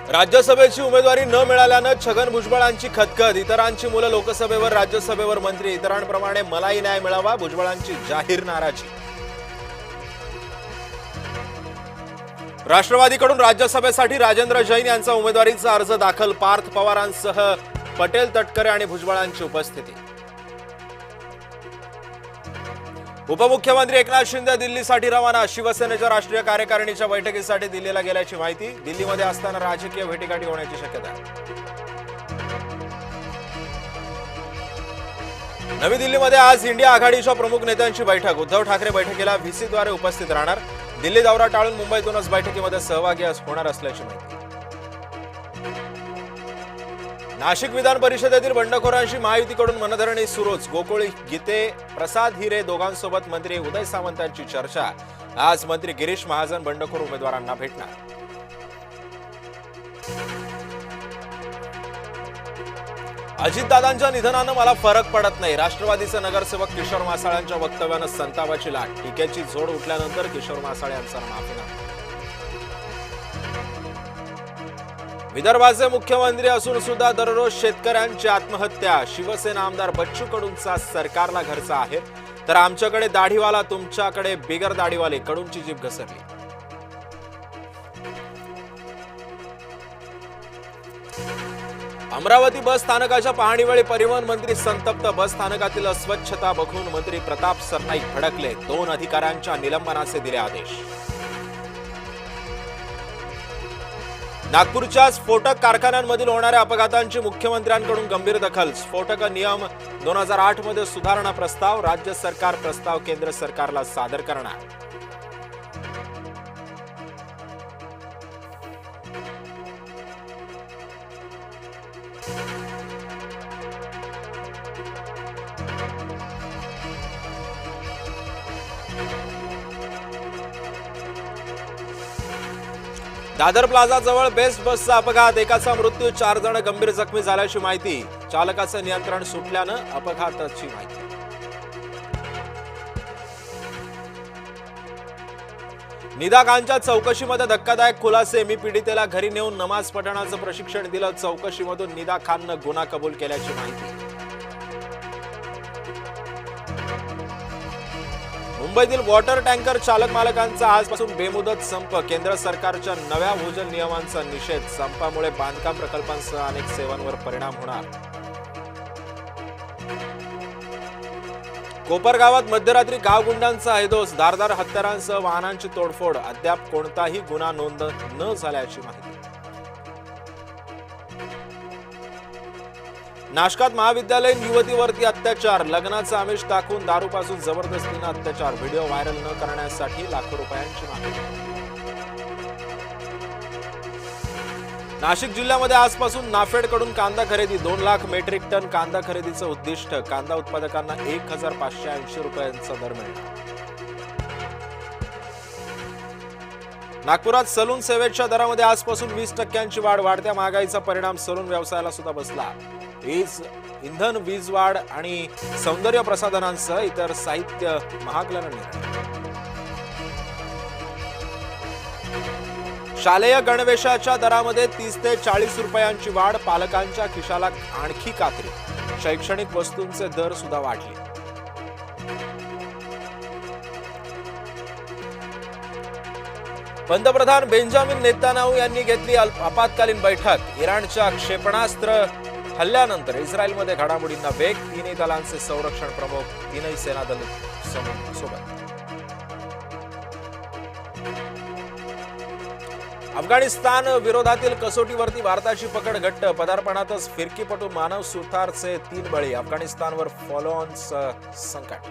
राज्यसभेची उमेदवारी न मिळाल्यानं छगन भुजबळांची खदखद। इतरांची मुलं लोकसभेवर, राज्यसभेवर मंत्री। इतरांप्रमाणे मलाही न्याय मिळावा, भुजबळांची जाहीर नाराजी। राष्ट्रवादीकडून राज्यसभेसाठी राजेंद्र जैन यांचा उमेदवारीचा अर्ज दाखल। पार्थ पवारांसह पटेल, तटकरे आणि भुजबळांची उपस्थिती। उपमुख्यमंत्री एकनाथ शिंदे दिल्लीसाठी रवाना। शिवसेनेच्या राष्ट्रीय कार्यकारिणीच्या बैठकीसाठी दिल्लीला गेल्याची माहिती। दिल्लीमध्ये असताना राजकीय भेटीगाठी होण्याची शक्यता। नवी दिल्लीमध्ये आज इंडिया आघाडीच्या प्रमुख नेत्यांची बैठक। उद्धव ठाकरे बैठकीला व्हीसीद्वारे उपस्थित राहणार। दिल्ली दौरा टाळून मुंबईतूनच बैठकीमध्ये सहभागी होणार असल्याची माहिती। नाशिक विधान परिषदेतील बंडखोरांशी महायुतीकडून मनधरणी सुरूच। गोकुळ गीते, प्रसाद हिरे दोघांसोबत मंत्री उदय सामंत यांची चर्चा। आज मंत्री गिरीश महाजन बंडखोर उमेदवारांना भेटणार। अजितदादांच्या निधनानं मला फरक पडत नाही। राष्ट्रवादीचे नगरसेवक किशोर मासाळ्यांच्या वक्तव्यानं संतापाची लाट। टीकेची झोड उठल्यानंतर किशोर मासाळे यांचा माफीनामा। विदर्भाचे मुख्यमंत्री असून सुद्धा दररोज शेतकऱ्यांची आत्महत्या। शिवसेना आमदार बच्चू कडूंचा सरकारला घरचा आहे, तर आमच्याकडे दाढीवाला, तुमच्याकडे बिगर दाढीवाले, कडूंची जीभ घसरली। अमरावती बस स्थानकाच्या पाहणीवेळी परिवहन मंत्री संतप्त। बस स्थानकातील अस्वच्छता बघून मंत्री प्रताप सरनाईक भडकले। 2 अधिकाऱ्यांच्या निलंबनाचे दिले आदेश। नागपूरच्या स्फोटक कारखान्यांमधील होणाऱ्या अपघातांची मुख्यमंत्र्यांकडून गंभीर दखल। स्फोटक नियम 2008 मध्ये सुधारणा प्रस्ताव। राज्य सरकार प्रस्ताव केंद्र सरकारला सादर करणार। दादर प्लाझा जवळ बेस्ट बसचा अपघात। एकाचा मृत्यू, 4 जण गंभीर जखमी झाल्याची माहिती। चालकाचं नियंत्रण सुटल्यानं अपघाताची माहिती। निदा खानच्या चौकशीमध्ये धक्कादायक खुलासे। मी पीडितेला घरी नेऊन नमाज पठणाचं प्रशिक्षण दिलं। चौकशीमधून निदा खाननं गुन्हा कबूल केल्याची माहिती। मुंबईतील वॉटर टँकर चालक मालकांचा आजपासून बेमुदत संप। केंद्र सरकारच्या नव्या भूजल नियमांचा निषेध। संपामुळे बांधकाम प्रकल्पांसह अनेक सेवांवर परिणाम होणार। कोपरगावात मध्यरात्री गावगुंडांचा हैदोस। धारदार हत्यारांसह वाहनांची तोडफोड। अद्याप कोणताही गुन्हा नोंद न झाल्याची माहिती। नाशकात महाविद्यालयीन युवतीवरती अत्याचार। लग्नाचं आमिष दाखवून दारूपासून जबरदस्तीनं अत्याचार। व्हिडिओ व्हायरल न करण्यासाठी लाखो रुपयांची मागणी। नाशिक जिल्ह्यामध्ये आजपासून नाफेडकडून कांदा खरेदी। 2 लाख मेट्रिक टन कांदा खरेदीचं उद्दिष्ट। कांदा उत्पादकांना 1580 रुपयांचा दर मिळणार। नागपुरात सलून सेवेच्या दरामध्ये आजपासून 20% वाढ। वाढत्या महागाईचा परिणाम सलून व्यवसायाला सुद्धा बसला। इंधन, वीज वाढ आणि सौंदर्य प्रसाधनांसह इतर साहित्य महागल्यानं निर्णय। शालेय गणवेशाच्या दरामध्ये 30 ते 40 रुपयांची वाढ। पालकांच्या खिशाला आणखी कात्री। शैक्षणिक वस्तूंचे दर सुद्धा वाढले। पंतप्रधान बेंजामिन नेतान्याहू यांनी घेतली आपत्कालीन बैठक। इराणच्या क्षेपणास्त्र हल्ल्यानंतर इस्रायलमध्ये घडामोडींना वेग। 3 दलांचे संरक्षण प्रमुख, 3 सेनादल सोबत। अफगाणिस्तान विरोधातील कसोटीवरती भारताची पकड घट्ट। पदार्पणातच फिरकीपटू मानव सुतारचे 3 बळी। अफगाणिस्तानवर फॉलो ऑन संकट।